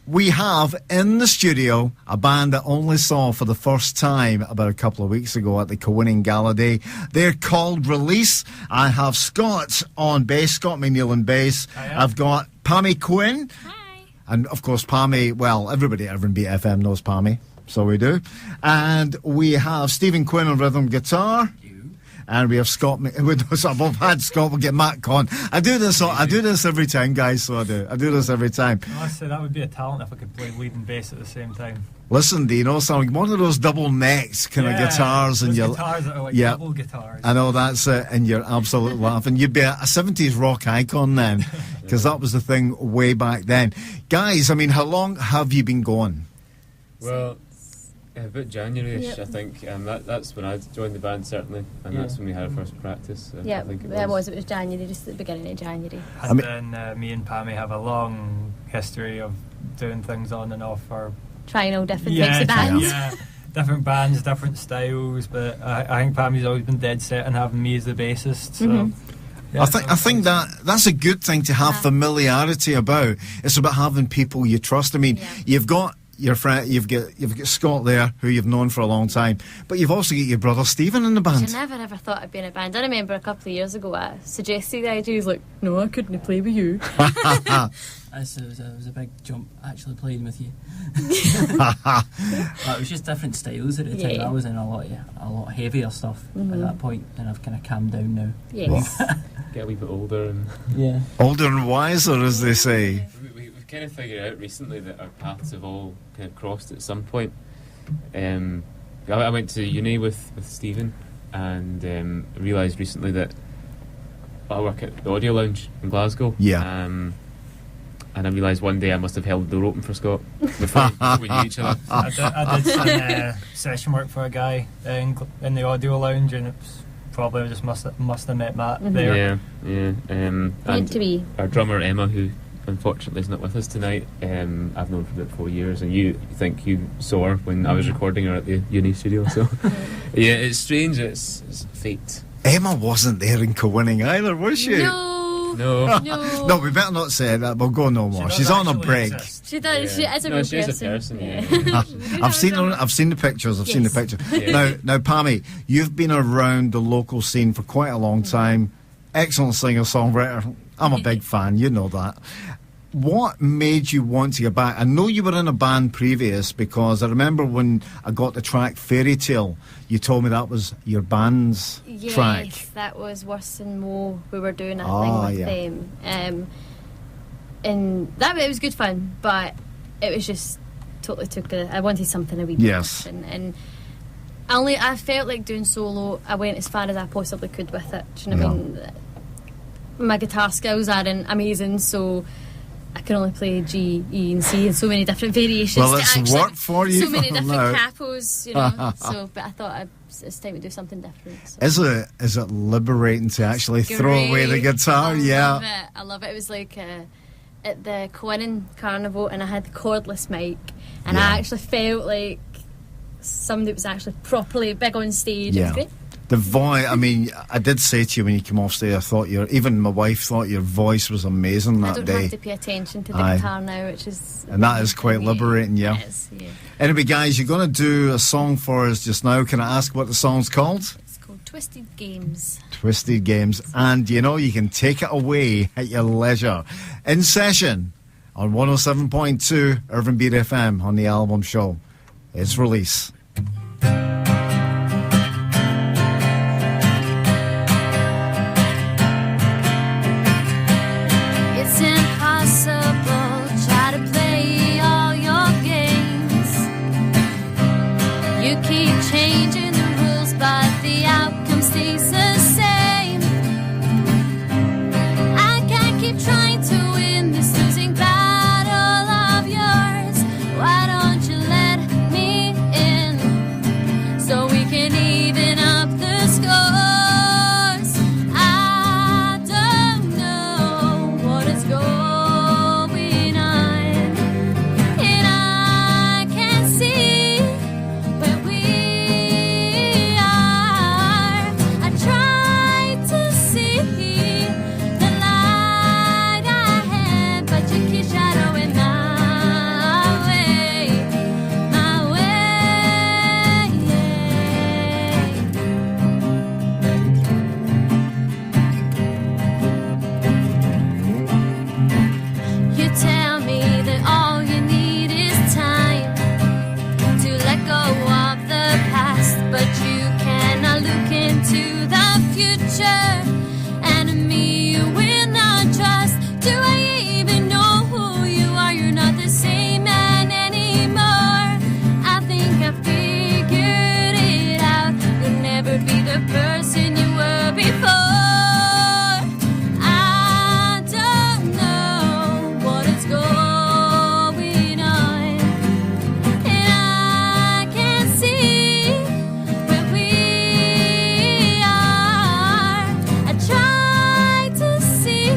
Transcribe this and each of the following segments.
We have in the studio a band that only saw for the first time about a couple of weeks ago at the Coinning Gala Day. They're called Release. I have Scott on bass, Scott McNeil on bass. Hiya. I've got Pammy Quinn. Hi. And of course Pammy, well, everybody at Irvine Beat FM knows Pammy, so we do. And we have Stephen Quinn on rhythm guitar. And we have Scott. I've had Scott. We'll get Matt on. I do this every time, guys. So I do this every time. I say that would be a talent if I could play lead and bass at the same time. Listen, do you know something? One of those double necks kind of guitars, and your guitars that are like double guitars. I know, that's it, and you're absolutely laughing. You'd be a 70s rock icon then, because that was the thing way back then. Guys, I mean, how long have you been going? Well, about January-ish, I think. That's when I joined the band, certainly, and that's when we had our first practice. Yeah, I think it was January, just at the beginning of January. And then me and Pammy have a long history of doing things on and off for trying all different types of bands. Yeah, different bands, different styles, but I think Pammy's always been dead set on having me as the bassist, so... Mm-hmm. Yeah, I think that's a good thing to have familiarity about. It's about having people you trust. I mean, you've got your friend, you've got Scott there, who you've known for a long time, but you've also got your brother Stephen in the band. I never ever thought I'd be in a band. I remember a couple of years ago I suggested the idea. He's like, no, I couldn't play with you. It was a big jump actually playing with you. But it was just different styles at the time. I was in a lot heavier stuff at that point, and I've kind of calmed down now. Yes. Get a wee bit older and older and wiser, as they say. We've kind of figured out recently that our paths have all kind of crossed at some point. I went to uni with Stephen, and realised recently that I work at the Audio Lounge in Glasgow. Yeah. And I realised one day I must have held the door open for Scott before we knew each other. I did some session work for a guy in the Audio Lounge, and it was probably just must have met Matt there. Yeah. Meant to be. Our drummer Emma, who unfortunately is not with us tonight, I've known for about 4 years, and you saw her when I was recording her at the uni studio. So yeah, it's strange. It's fate. Emma wasn't there in Coinning either, was she? No, we better not say that. We'll go no more. She's on a break. She does. She is a real she's person. a person. Yeah. I've seen the pictures. I've seen the pictures. Yeah. Now, Pammy, you've been around the local scene for quite a long time. Excellent singer-songwriter. I'm a big fan. You know that. What made you want to get back? I know you were in a band previous, because I remember when I got the track Fairy Tale, you told me that was your band's track. Yes, that was Worse Than Mo. We were doing a thing with them. And it was good fun, but it was just totally I wanted something a wee bit different. And I felt like doing solo, I went as far as I possibly could with it. Do you know what I mean? My guitar skills aren't amazing, so I can only play G, E and C in so many different variations. Well, it's worked for you. So many different capos, you know. But I thought it's time to do something different. So. Is it liberating to actually throw away the guitar? I love it. It was like at the Coinning Carnival, and I had the cordless mic, and I actually felt like somebody was actually properly big on stage. It was great. The voice, I mean, I did say to you when you came off stage, I thought even my wife thought your voice was amazing that day. I don't have to pay attention to the guitar now, which is... And that is quite liberating, It is, Anyway, guys, you're going to do a song for us just now. Can I ask what the song's called? It's called Twisted Games. Twisted Games. And, you can take it away at your leisure. In session on 107.2 Irvine Beat FM on the album show. It's Release. Why don't you let me in? future. Enemy you will not trust. Do I even know who you are? You're not the same man anymore. I think I figured it out. You'll never be the person you were before. I don't know what is going on, and I can't see where we are. I try to see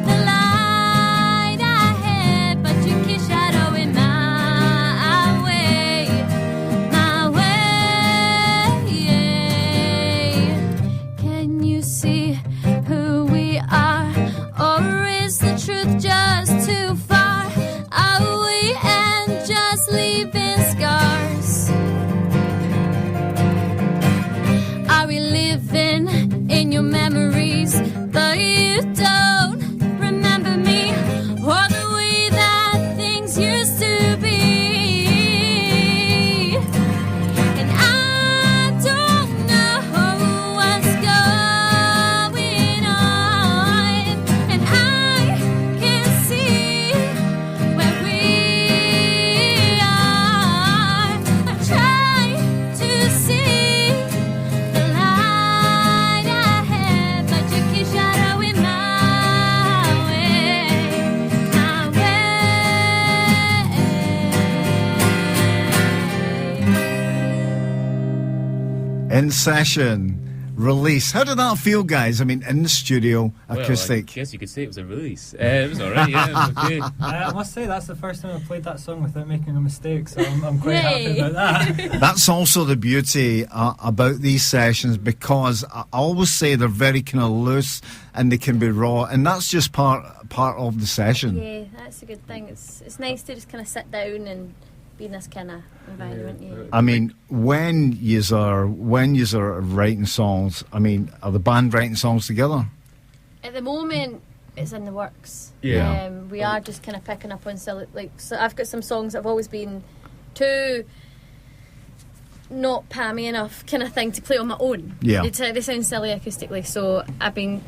the light ahead, but you keep shadowing my way, my way. Can you see who we are, or is the truth just too far? Are we and just leaving scars? Are we living in your memories, but you don't remember me or the way that things used to be? And I don't know what's going on, and I can't see where we are. I try to see the light ahead, but you keep shadowing my way, my way. In Session, Release. How did that feel, guys? I mean, in the studio, acoustic. Well, I guess you could say it was a release. It was alright, yeah, it was okay. I must say that's the first time I've played that song without making a mistake, so I'm quite happy about that. That's also the beauty about these sessions, because I always say they're very kind of loose and they can be raw, and that's just part of the session. Yeah, that's a good thing. It's nice to just kind of sit down and be in this kind of environment. Yeah. I mean, when yous are writing songs, I mean, are the band writing songs together? At the moment, it's in the works. Yeah. We are just kind of picking up on silly, so I've got some songs that have always been too not Pammy enough kind of thing to play on my own. Yeah. They sound silly acoustically, so they've been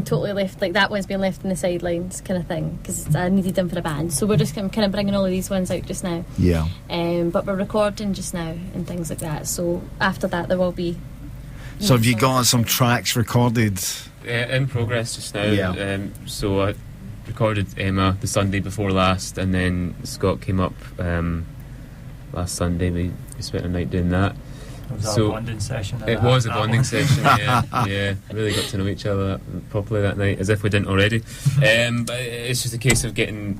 totally left, like that one's been left in the sidelines kind of thing, because I needed them for a band. So we're just kind of bringing all of these ones out just now. Yeah. But we're recording just now and things like that. So after that there will be. So have you got some tracks recorded? In progress just now. Yeah. So I recorded Emma the Sunday before last, and then Scott came up last Sunday. We spent a night doing that. It was a bonding session. It was a bonding session, yeah. Really got to know each other properly that night, as if we didn't already. But it's just a case of getting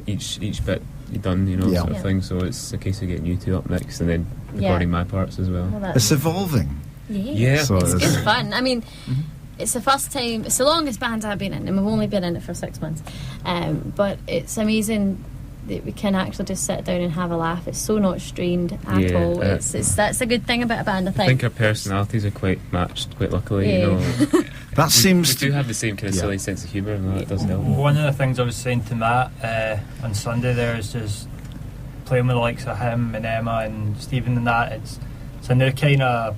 each bit done, sort of thing. So it's a case of getting you two up next, and then recording my parts as well. It's evolving. Yeah, so it's fun. I mean, it's the first time, it's the longest band I've been in, and we've only been in it for 6 months. But it's amazing that we can actually just sit down and have a laugh. It's so not strained at all. That's a good thing about a band, I think. I think our personalities are quite matched, quite luckily. That seems we do have the same kind of silly sense of humour, and that does help. One of the things I was saying to Matt on Sunday there is just playing with the likes of him and Emma and Stephen and that. It's a new kind of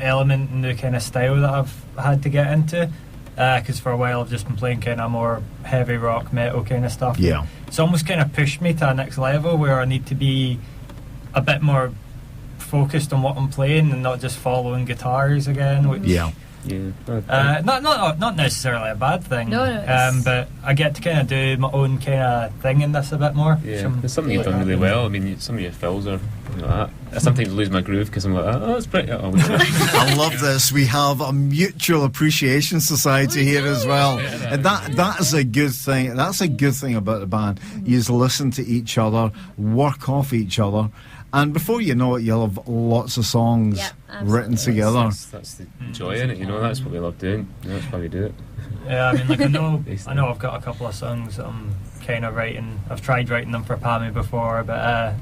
element, new kind of style that I've had to get into. Because for a while I've just been playing kind of more heavy rock, metal kind of stuff. Yeah. It's almost kind of pushed me to a next level where I need to be a bit more focused on what I'm playing and not just following guitars again. Which, not necessarily a bad thing. No, but I get to kind of do my own kind of thing in this a bit more. Yeah, it's something you've done really well. I mean, some of your fills are like that. I sometimes lose my groove because I'm like, oh, that's pretty. I love this. We have a mutual appreciation society here as well, and that is a good thing. That's a good thing about the band. You just listen to each other, work off each other, and before you know it, you'll have lots of songs written together. That's the joy in it, That's what we love doing. That's why we do it. Yeah, I mean, like I know I've got a couple of songs that I'm kind of writing. I've tried writing them for Pammy before, but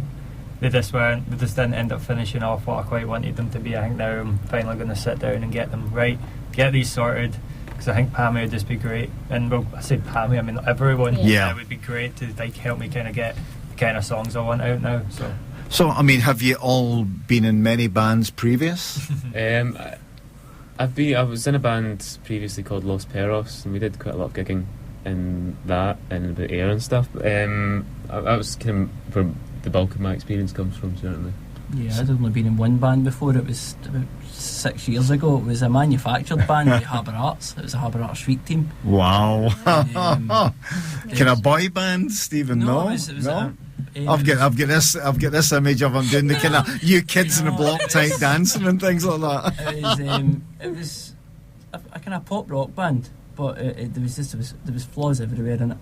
they just didn't end up finishing off what I quite wanted them to be. I think now I'm finally going to sit down and get them right, get these sorted, because I think Pammy would just be great. And well, I say Pammy, I mean everyone. Yeah, it would be great to help me kind of get the kind of songs I want out now. So I mean, have you all been in many bands previous? I was in a band previously called Los Perros, and we did quite a lot of gigging in that and about air and stuff. I was kind of where the bulk of my experience comes from, certainly. Yeah, I'd only been in one band before. It was about 6 years ago. It was a manufactured band with Harbour Arts. It was a Harbour Arts Shriek team. Wow. Can a boy band, Stephen? No, it was no. I've got this image of them doing the kind of you kids in the block type dancing and things like that. It was a kind of pop rock band, but there was flaws everywhere in it.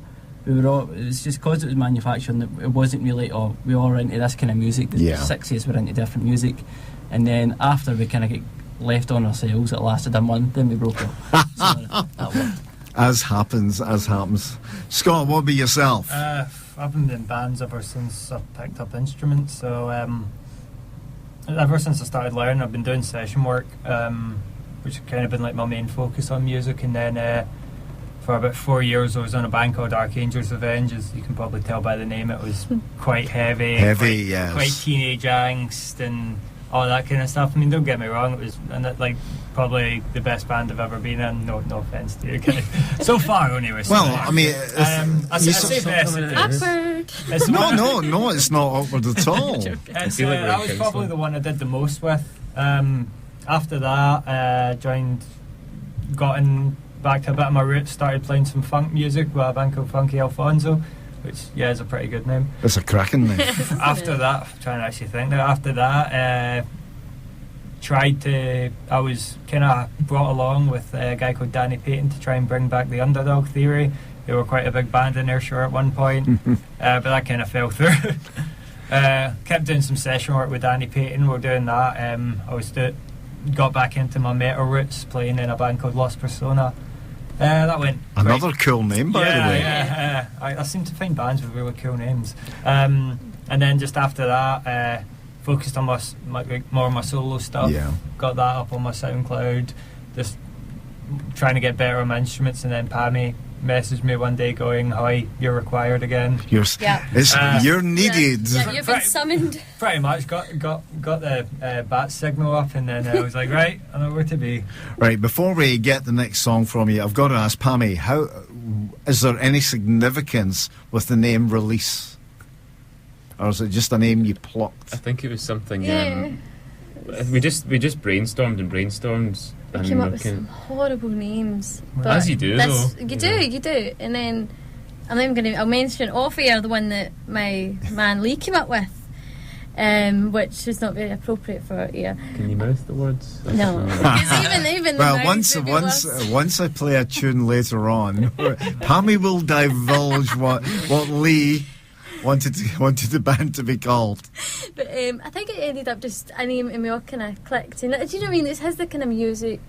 It was just because it was manufactured, and it wasn't really, we all were into this kind of music. The 60s were into different music, and then after we kind of get left on ourselves, it lasted a month, then we broke up. So that worked. As happens. Scott, what about yourself? I've been in bands ever since I picked up instruments, so ever since I started learning, I've been doing session work, which has kind of been like my main focus on music. And then for about 4 years I was on a band called Archangel's Revenge. As you can probably tell by the name, it was quite heavy, yes, quite teenage angst and all that kind of stuff. I mean, don't get me wrong, it was like probably the best band I've ever been in. No offence to you, guys. So far anyway. Well, I mean, I say best. Awkward. No, it's not awkward at all. That was probably the one I did the most with. After that, gotten back to a bit of my roots, started playing some funk music with a band called Funky Alfonso, which is a pretty good name. It's a cracking name. After that, I'm trying to actually think now. After that, I was kind of brought along with a guy called Danny Payton to try and bring back the Underdog Theory. They were quite a big band in Ayrshire at one point, but that kind of fell through. Kept doing some session work with Danny Payton. We're doing that. Got back into my metal roots, playing in a band called Lost Persona. That went another cool name, by the way. Yeah, I seem to find bands with really cool names. And then just after that, focused on more of my solo stuff. Yeah. Got that up on my SoundCloud. Just trying to get better on my instruments, and then Pammy messaged me one day going, "Hi, you're required again." You're needed. Yeah, you've been summoned. Pretty much got the bat signal up, and then I was like, right, I know where to be. Right, before we get the next song from you, I've got to ask Pammy, how is there any significance with the name Release, or is it just a name you plucked? I think it was something. We just brainstormed. We came up with some horrible names. But as you do, though. You do. And then I'll mention off air the one that my man Lee came up with, which is not very appropriate for air. Can you mouth the words? No. even well, once I play a tune later on, Pammy will divulge what Lee wanted the band to be called. But I think it ended up just a name, and we all kind of clicked. And do you know what I mean? It has the kind of music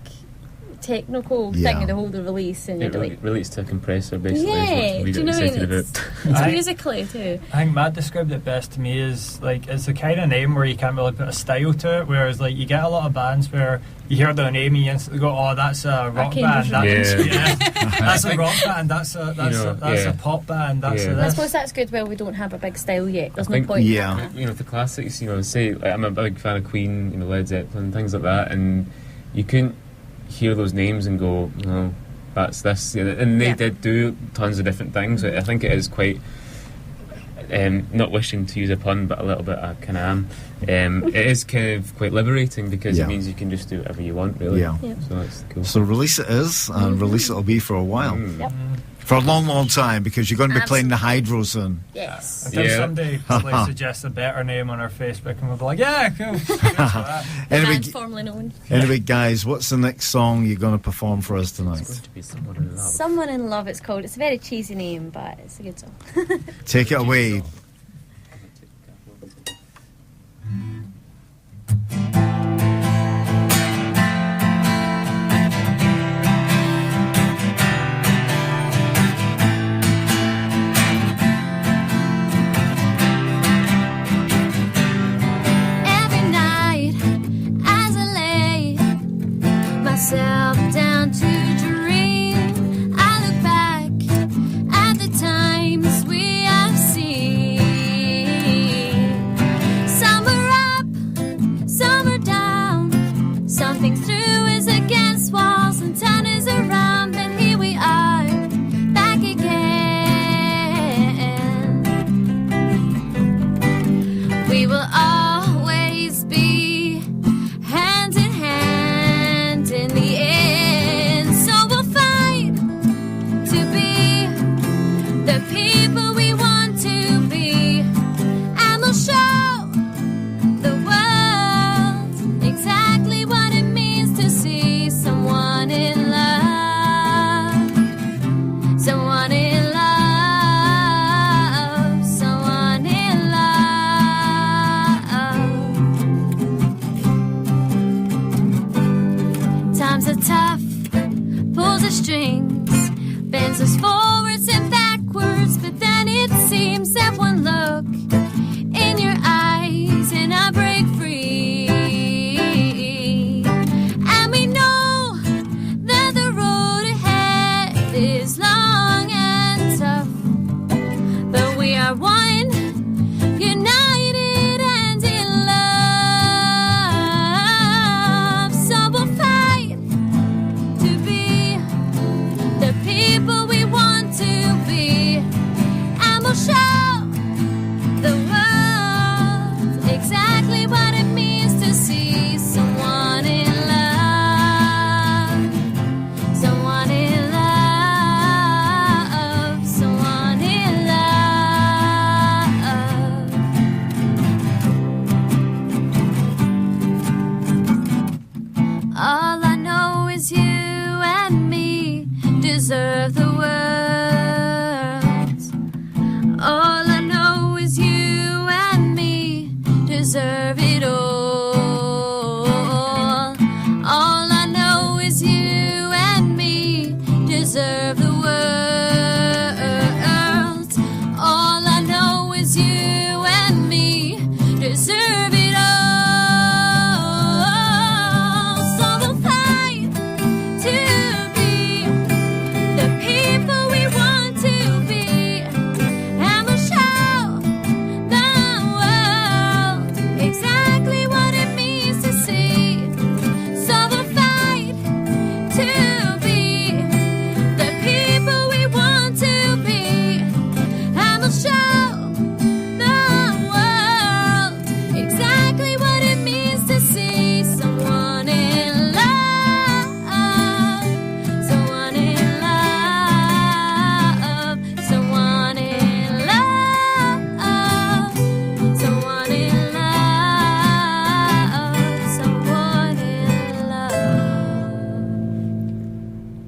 technical thing of the whole Release, and it relates to a compressor basically. Yeah, do you know what I mean? It's musically too. I think Matt described it best to me as like it's the kind of name where you can't really put a style to it. Whereas like you get a lot of bands where you hear their name and you instantly go, "Oh, that's a rock band." That's a rock band. That's a pop band. That's a this. I suppose that's good. Well, we don't have a big style yet. There's no point. Yeah, the classics. Say like, I'm a big fan of Queen, Led Zeppelin, things like that, and you couldn't hear those names and go, "No, that's this," and they did do tons of different things. I think it is quite. Not wishing to use a pun, but a little bit I kind of am. It is kind of quite liberating because it means you can just do whatever you want, really. Yeah. So that's cool. So Release it is, and Release it'll be for a while. Yep. For a long, long time, because you're going to be playing the Hydro soon. Yes. Until somebody suggests a better name on our Facebook, and we'll be like, yeah, cool. Formerly known. Anyway, guys, what's the next song you're going to perform for us tonight? It's going to be Someone in Love. Someone in Love, it's called. It's a very cheesy name, but it's a good song. Take it away. Down to dream, I look back at the times we have seen.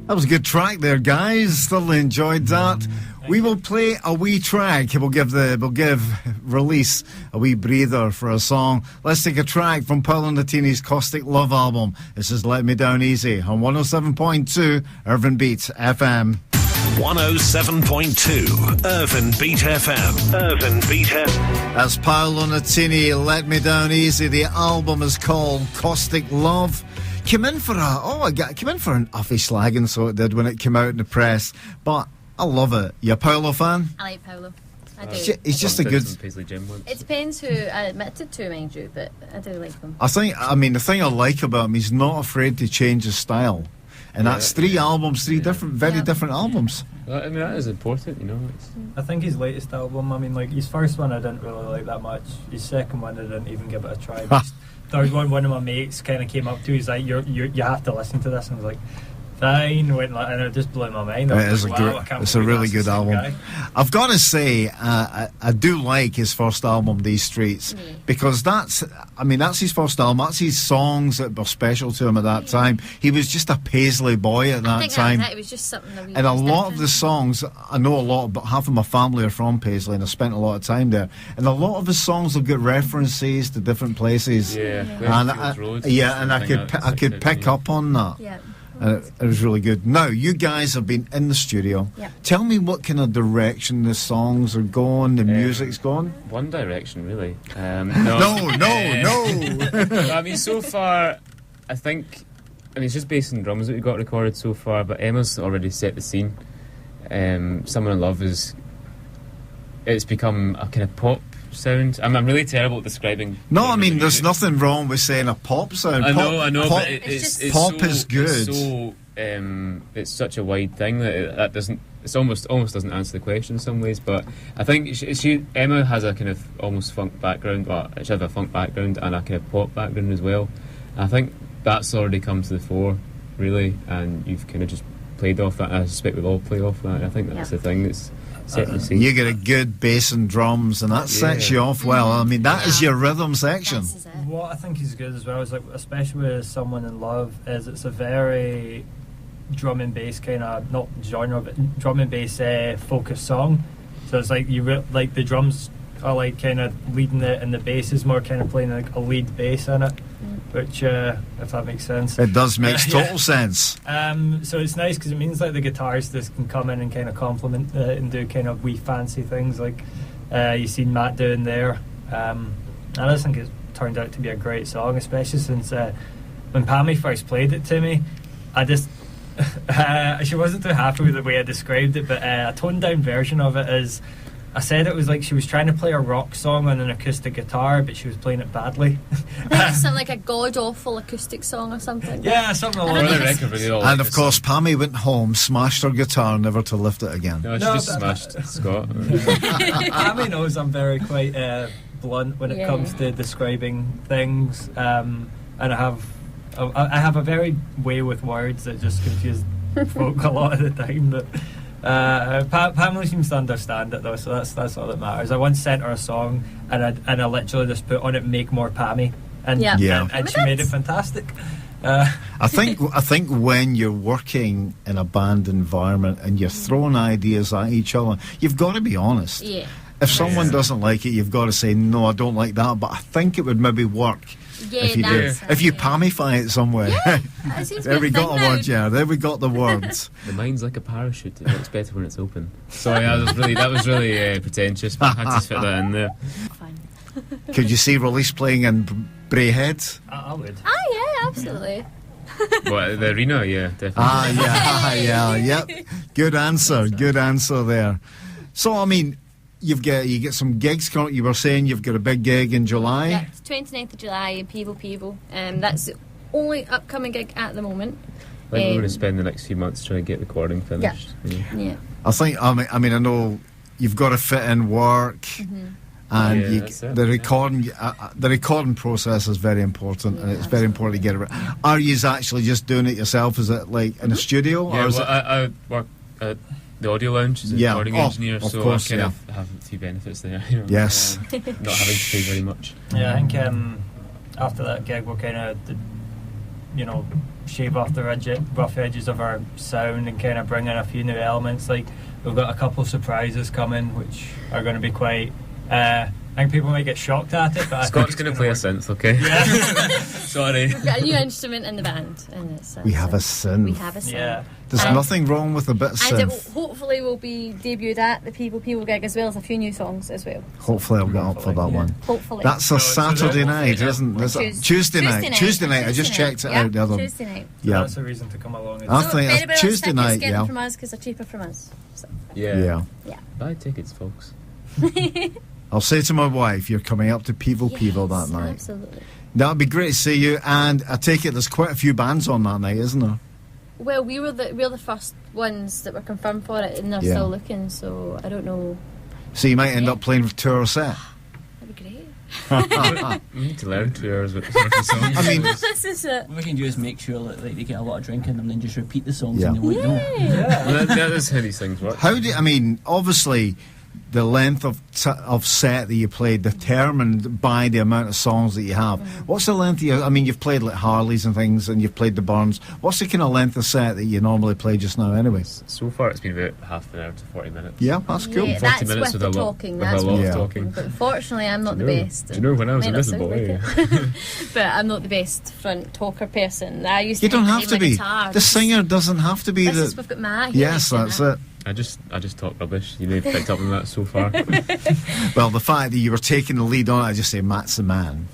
That was a good track there, guys. Thoroughly enjoyed that. We will play a wee track. We'll give Release a wee breather for a song. Let's take a track from Paolo Nutini's Caustic Love album. This is Let Me Down Easy on 107.2 Irvine Beat FM. 107.2 Irvine Beat FM. Irvine Beat FM. That's Paolo Nutini, Let Me Down Easy. The album is called Caustic Love. Came in for an uffy slagging, so it did when it came out in the press. But I love it. You a Paolo fan? I like Paolo. I do. He's just a good. It depends who I admitted to, mind you, but I do like him. The thing I like about him, he's not afraid to change his style. And that's three different, very different albums. Well, I mean, that is important, you know. I think his latest album, I mean, like, his first one I didn't really like that much. His second one I didn't even give it a try. His third one of my mates kind of came up to, he's like, you have to listen to this. And I was like, fine, and it just blew my mind. It's a really good album. Guy. I've got to say, I do like his first album, These Streets, because that's his first album. That's his songs that were special to him at that time. He was just a Paisley boy at that time. It was just something that and a lot of the songs, I know a lot, but half of my family are from Paisley, and I spent a lot of time there. And a lot of his songs have got references to different places. And I could pick up on that. Yeah. It was really good. Now, you guys have been in the studio. Yep. Tell me what kind of direction the songs are going, the music's going. One direction, really. No. I mean, so far, it's just bass and drums that we got recorded so far, but Emma's already set the scene. Someone in Love it's become a kind of pop sound. I'm really terrible at describing. No, I mean, there's nothing wrong with saying a pop sound. I know, pop, but it's pop so, is good. It's so, it's such a wide thing that doesn't. It's almost doesn't answer the question in some ways. But I think Emma has a kind of almost funk background. Well, she has a funk background and a kind of pop background as well. And I think that's already come to the fore, really. And you've kind of just played off that. And I suspect we'll all play off that. And I think that's the thing that's. You get a good bass and drums, and that sets you off well. I mean, that is your rhythm section. What I think is good as well is, like, especially with Someone in Love, is it's a very drum and bass kind of, not genre, but drum and bass focused song. So it's like like the drums are like kind of leading it, and the bass is more kind of playing like a lead bass in it. Which, if that makes sense, it does make total sense. So it's nice because it means like the guitarist can come in and kind of complement and do kind of wee fancy things like you seen Matt doing there. I just think it turned out to be a great song, especially since when Pammy first played it to me, I just she wasn't too happy with the way I described it, but a toned down version of it is. I said it was like she was trying to play a rock song on an acoustic guitar, but she was playing it badly. Something like a god-awful acoustic song or something. Yeah, something along those lines. And of course, Pammy went home, smashed her guitar, never to lift it again. No, she just smashed Scott. Pammy knows I'm very quite blunt when it comes to describing things, and I have a very way with words that just confuse folk a lot of the time. But Pamela seems to understand it though, so that's all that matters. I once sent her a song and I literally just put on it "Make More Pammy," and she made it fantastic. I think when you're working in a band environment and you're throwing ideas at each other, you've got to be honest. Yeah. If someone doesn't like it, you've got to say, no, I don't like that, but I think it would maybe work. Yeah, if you do. If you Pamify it somewhere. Yeah, there we got a word, yeah. There we got the words. The mind's like a parachute. It works better when it's open. Sorry, that was really pretentious, but I had to fit that in there. Fine. Could you see Release playing in Braehead? I would. Oh yeah, absolutely. What, the arena? Yeah, definitely. Yep. Good answer there. So, I mean, you get some gigs coming. You were saying you've got a big gig in July. Yeah, it's 29th of July in People. That's the only upcoming gig at the moment. I think we're going to spend the next few months trying to get recording finished. Yeah. I think. I mean, I know you've got to fit in work, and the recording process is very important, and it's very important to get it right. Are you actually just doing it yourself? Is it like in a studio? Yeah, or is I work at the Audio Lounge as a recording engineer, so course, I kind of have a few benefits there. You know, yes. Not having to pay very much. Yeah, I think after that gig we're kind of, shave off the rough edges of our sound and kind of bring in a few new elements. Like, we've got a couple of surprises coming, which are going to be quite. I think people might get shocked at it, but Scott's going to play a synth, okay? Yeah. Sorry. We've got a new instrument in the band, and it's we have a synth. We have a synth. Yeah. There's nothing wrong with a bit of And it synth. hopefully will be debuted at the People gig, as well as a few new songs as well. Hopefully I'll get up for that one. Hopefully. That's a Saturday night, isn't it? Tuesday night. Tuesday night. I just checked it out the other. Tuesday night. Yeah. That's a reason to come along. I think anybody it's Tuesday wants night. tickets, get them Yeah. from us because they're cheaper from us. So. Yeah. Buy tickets, folks. I'll say to my wife, you're coming up to People that night. Absolutely. That'd be great to see you. And I take it there's quite a few bands on that night, isn't there? Well, we're the first ones that were confirmed for it, and they're still looking. So I don't know. So you might end up playing with tour set. That'd be great. We need to learn 2 hours with certain songs. I mean, This is it. What we can do is make sure that they get a lot of drink in them, then just repeat the songs Yeah. and they won't know. Well, that is how these things work. Obviously, the length of set that you play determined by the amount of songs that you have. What's the length? You've played like Harleys and things, and you've played the Burns. What's the kind of length of set that you normally play just now, anyways? So far, it's been about half an hour to 40 minutes. Yeah, that's cool. Yeah, 40 that's minutes with with the a lot, talking. with That's a lot with of the talking. But unfortunately, I'm not the best. Do you know when I was May a not little sound boy? like it. But I'm not the best front talker person. I used You to don't play have to my be. guitar. The singer doesn't have to be This the. is, we've got Matt here. Yes, that's it. I just talk rubbish. You may have picked up on that so far. Well, the fact that you were taking the lead on it, I just say Matt's the man.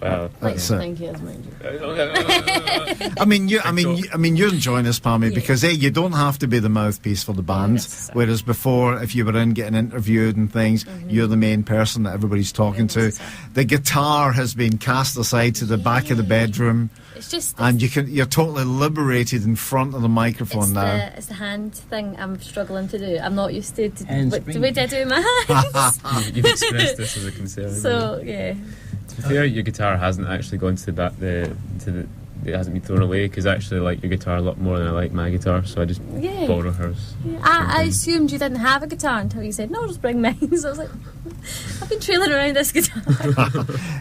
Well, That's it. Thank you, mind you. You're enjoying this, Pammy, because you don't have to be the mouthpiece for the band. that's it. Whereas before, if you were in getting interviewed and things, you're the main person that everybody's talking to. that's it. The guitar has been cast aside to the back of the bedroom, It's just. and you're totally liberated in front of the microphone now. It's the hand thing I'm struggling to do. I'm not used to Handspring. the way I do my hands. you've expressed this as a concern. So yeah. To be fair, your guitar hasn't actually gone to it hasn't been thrown away, because I actually like your guitar a lot more than I like my guitar, so I just Yeah. borrow hers. Yeah, I assumed you didn't have a guitar until you said, no, just bring mine. So I was like, I've been trailing around this guitar.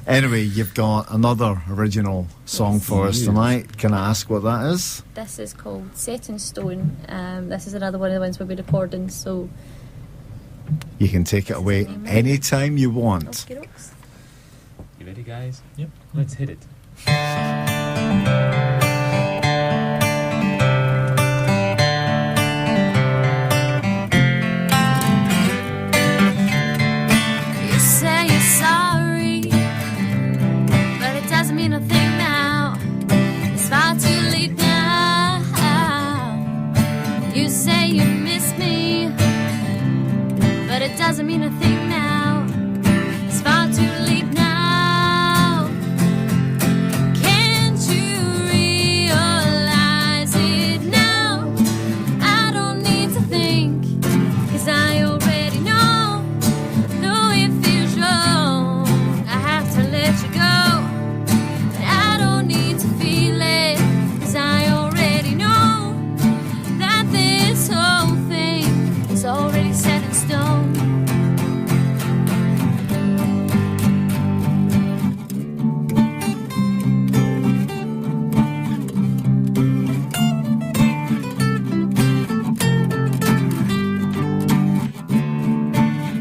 Anyway, you've got another original song for us tonight. Can I ask what that is? This is called Set in Stone. This is another one of the ones we'll be recording, so... You can take it away anytime you want. Okey-dokes. You ready, guys? Yep. Let's hit it. You say you're sorry, but it doesn't mean a thing now. It's far too late now. You say you miss me, but it doesn't mean a thing now. It's far too late now. Can't you realize it now? I don't need to think, 'cause I already know. Though it feels wrong, I have to let you go. But I don't need to feel it, 'cause I already know that this whole thing is already set in stone.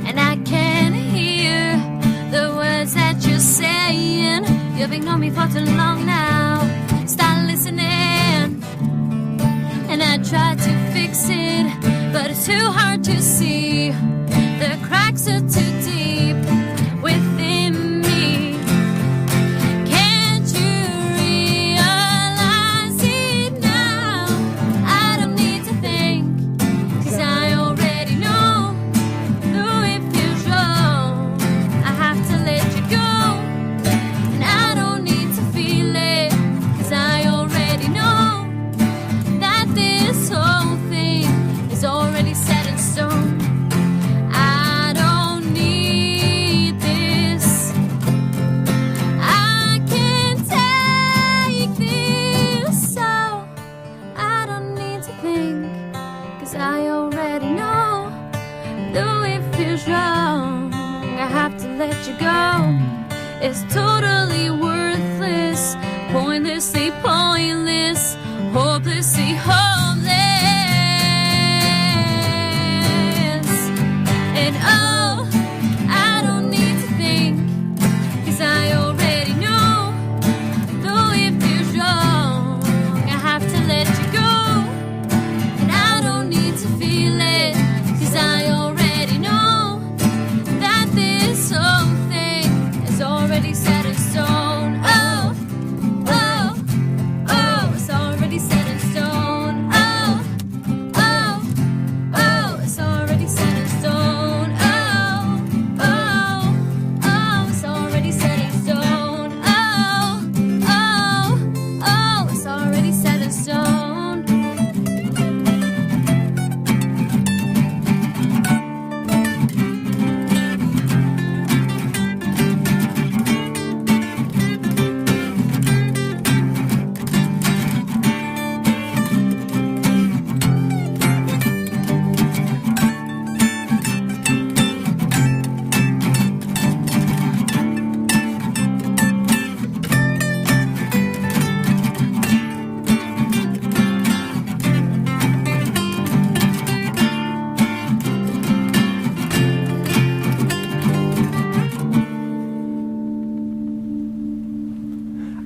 And I can hear the words that you're saying. You've ignored me for too long now. Start listening. And I tried to fix it, but it's too hard to see. The cracks are too deep within me. Can't you realize it now? I don't need to think, 'cause I already know. Though it feels wrong, I have to let you go. And I don't need to feel it, 'cause I already know that this whole thing is already set in stone. I don't need this. I can't take this, so I don't need to think, 'cause I already know. Though it feels wrong, I have to let you go. It's totally worthless pointlessly pointless, hopelessly hopeless. And oh, I don't need to think, 'cause I already know. Though it feels wrong, I have to let you go. And I don't need to feel it, 'cause I already know that this something is already set in stone. Oh, oh, oh, it's already set in stone. Oh, oh, oh, it's already set in stone. Oh, oh, oh, it's already set in stone. Oh, oh, oh, it's already set in stone.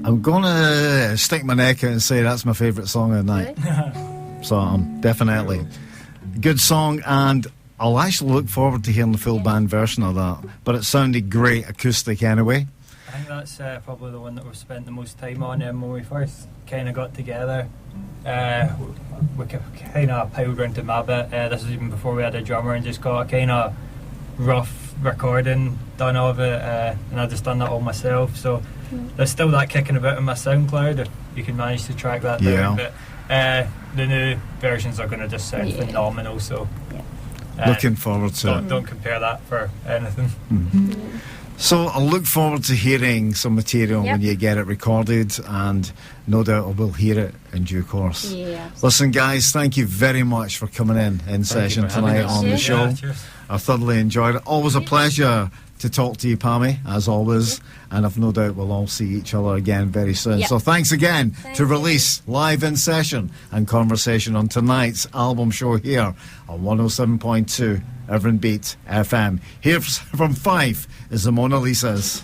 I'm gonna stick my neck out and say that's my favourite song of the night. So definitely good song, and I'll actually look forward to hearing the full band version of that. But it sounded great acoustic anyway. I think that's probably the one that we've spent the most time on when we first kind of got together. We kind of piled round to my bit. This was even before we had a drummer, and just got a kind of rough recording done of it, and I just done that all myself. So there's still that kicking about in my SoundCloud if you can manage to track that down. But the new versions are going to just sound phenomenal. So looking forward to it. Don't compare that for anything. Mm-hmm. So I'll look forward to hearing some material when you get it recorded, and no doubt I will hear it in due course. Listen, guys, thank you very much for coming in session tonight on the show. I thoroughly enjoyed it. Always a pleasure to talk to you, Pammy, as always, and I've no doubt we'll all see each other again very soon. So thanks again to Release live in session and conversation on tonight's album show here on 107.2 Irvine Beat FM. Here from Fife is the Mona Lisas.